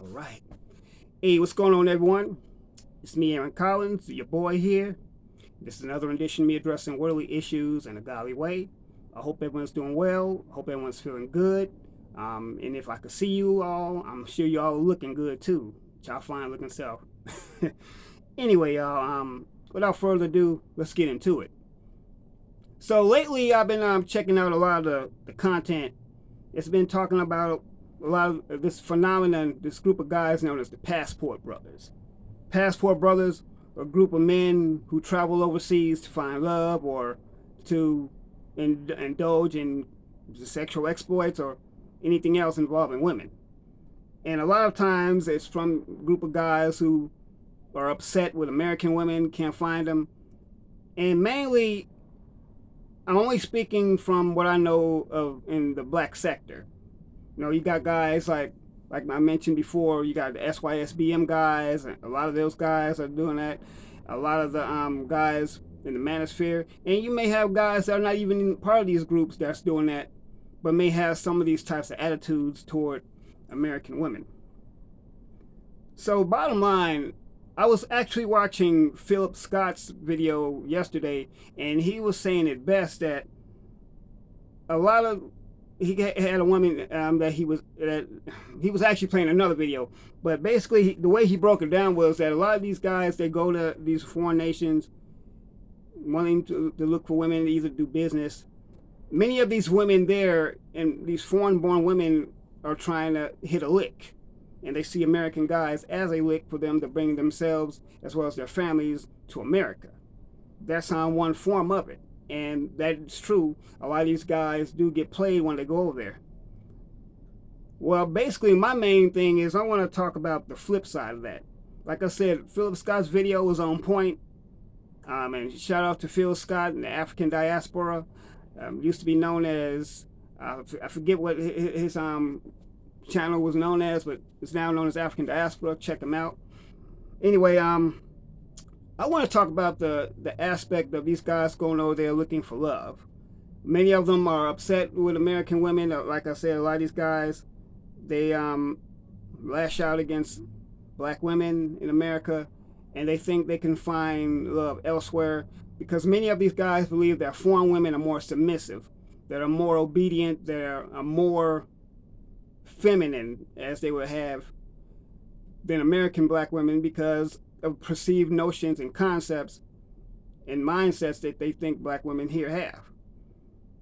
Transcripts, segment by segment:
All right. Hey, what's going on, everyone? It's me, Aaron Collins, your boy here. This is another edition of me addressing worldly issues in a godly way. I hope everyone's doing well. I hope everyone's feeling good. And if I could see you all, I'm sure you all are looking good too. Y'all fine looking self. Anyway, y'all, without further ado, let's get into it. So lately, I've been checking out a lot of the content. It's been talking about a lot of this phenomenon, this group of guys known as the Passport Brothers. Passport Brothers are a group of men who travel overseas to find love or to indulge in sexual exploits or anything else involving women. And a lot of times it's from a group of guys who are upset with American women, can't find them. And mainly, I'm only speaking from what I know of in the black sector. You know, you got guys like I mentioned before, you got the SYSBM guys, and a lot of those guys are doing that. A lot of the guys in the manosphere, and you may have guys that are not even part of these groups that's doing that, but may have some of these types of attitudes toward American women. So, bottom line, I was actually watching Philip Scott's video yesterday, and he was saying it best that a lot of he had a woman that he was actually playing another video, but basically the way he broke it down was that a lot of these guys, they go to these foreign nations wanting to look for women to either do business. Many of these women there and these foreign born women are trying to hit a lick, and they see American guys as a lick for them to bring themselves as well as their families to America. That's on one form of it, and that's true. A lot of these guys do get played when they go over there. Well, basically, my main thing is I want to talk about the flip side of that. Like I said, Philip Scott's video was on point. And shout out to Phil Scott and the African diaspora. Used to be known as, I forget what his channel was known as, but it's now known as African Diaspora. Check him out. Anyway, I want to talk about the aspect of these guys going over there looking for love. Many of them are upset with American women. Like I said, a lot of these guys, they lash out against black women in America, and they think they can find love elsewhere because many of these guys believe that foreign women are more submissive, that are more obedient, that are more feminine, as they would have, than American black women because of perceived notions and concepts and mindsets that they think black women here have.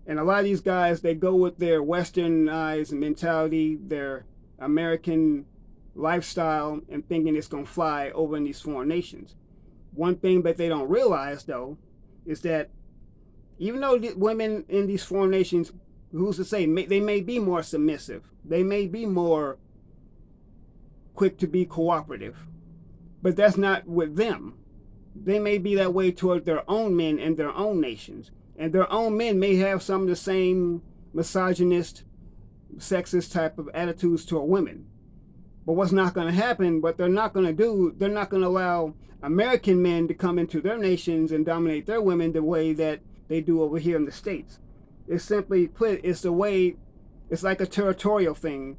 And a lot of these guys, they go with their westernized mentality, their American lifestyle, and thinking it's going to fly over in these foreign nations. One thing that they don't realize, though, is that even though the women in these foreign nations, who's to say, they may be more submissive, they may be more quick to be cooperative, but that's not with them. They may be that way toward their own men and their own nations. And their own men may have some of the same misogynist, sexist type of attitudes toward women. But what's not going to happen, what they're not going to do, they're not going to allow American men to come into their nations and dominate their women the way that they do over here in the States. It's simply put, it's the way, it's like a territorial thing.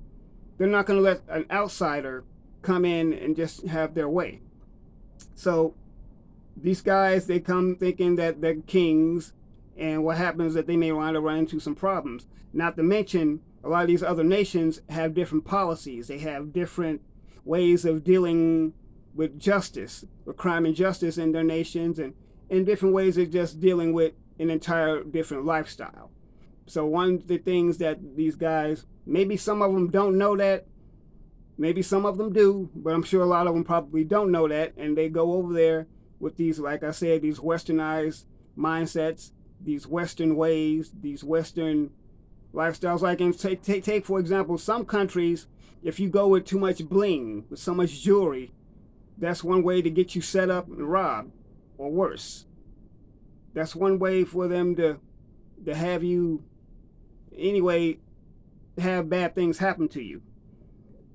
They're not going to let an outsider come in and just have their way. So these guys, they come thinking that they're kings, and what happens is that they may wind up running into some problems. Not to mention, a lot of these other nations have different policies. They have different ways of dealing with justice, with crime and justice in their nations, and in different ways of just dealing with an entire different lifestyle. So one of the things that these guys, maybe some of them don't know that, maybe some of them do, but I'm sure a lot of them probably don't know that, and they go over there with these, like I said, these westernized mindsets, these Western ways, these Western lifestyles. Like, and take for example, some countries, if you go with too much bling, with so much jewelry, that's one way to get you set up and robbed, or worse. That's one way for them to have you, anyway, have bad things happen to you.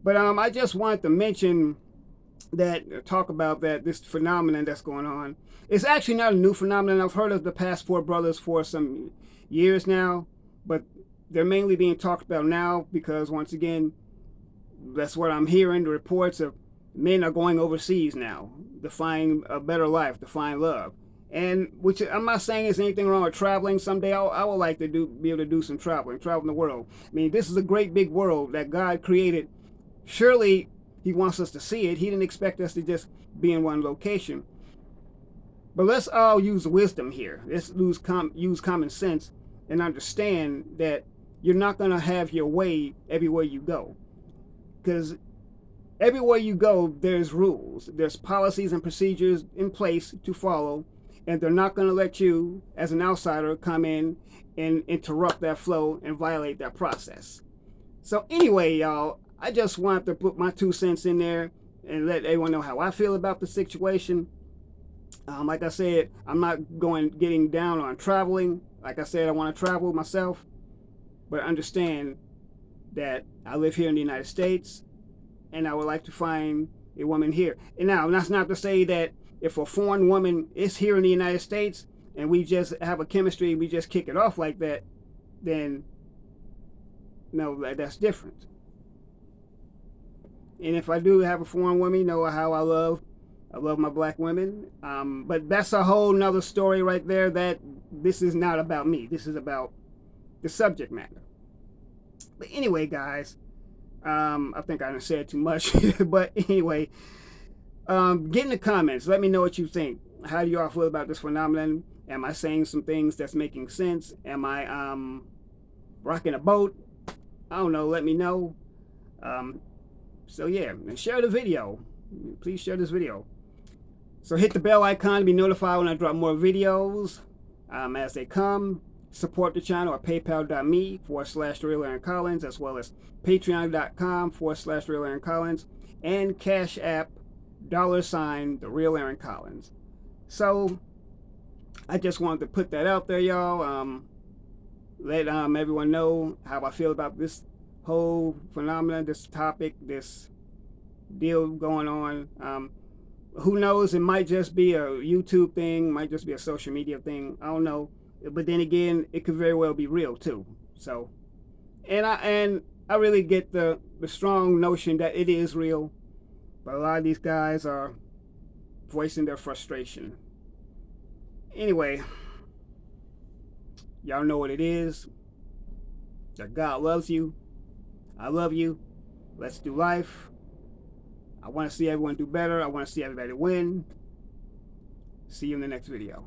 But I just wanted to mention that, talk about that, this phenomenon that's going on. It's actually not a new phenomenon. I've heard of the Passport Brothers for some years now, but they're mainly being talked about now because, once again, That's what I'm hearing. The reports of men are going overseas now to find a better life, to find love. And which I'm not saying there's anything wrong with traveling. Someday I would like to be able to do some traveling, travel the world. I mean, this is a great big world that God created. Surely He wants us to see it. He didn't expect us to just be in one location. But let's all use wisdom here. Let's use common sense and understand that you're not going to have your way everywhere you go. Because everywhere you go, there's rules. There's policies and procedures in place to follow. And they're not going to let you, as an outsider, come in and interrupt that flow and violate that process. So anyway, y'all, I just wanted to put my 2 cents in there and let everyone know how I feel about the situation. Like I said, I'm not getting down on traveling. Like I said, I want to travel myself, but understand that I live here in the United States, and I would like to find a woman here. And now, that's not to say that if a foreign woman is here in the United States and we just have a chemistry, we just kick it off like that, then no, that's different. And if I do have a foreign woman, you know how I love my black women. But that's a whole nother story right there. That this is not about me. This is about the subject matter. But anyway, guys, I think I done said too much. But anyway, get in the comments. Let me know what you think. How do you all feel about this phenomenon? Am I saying some things that's making sense? Am I rocking a boat? I don't know. Let me know. So yeah, and share the video. Please share this video. So hit the bell icon to be notified when I drop more videos as they come. Support the channel at paypal.me/RealAaronCollins, as well as patreon.com/RealAaronCollins, and Cash App $the Real Aaron Collins. So I just wanted to put that out there, y'all. Let everyone know how I feel about this whole phenomenon, this topic, this deal going on. Who knows? It might just be a YouTube thing, might just be a social media thing. I don't know. But then again, it could very well be real too. So, and I really get the strong notion that it is real, but a lot of these guys are voicing their frustration. Anyway, y'all know what it is. That God loves you. I love you. Let's do life. I want to see everyone do better. I want to see everybody win. See you in the next video.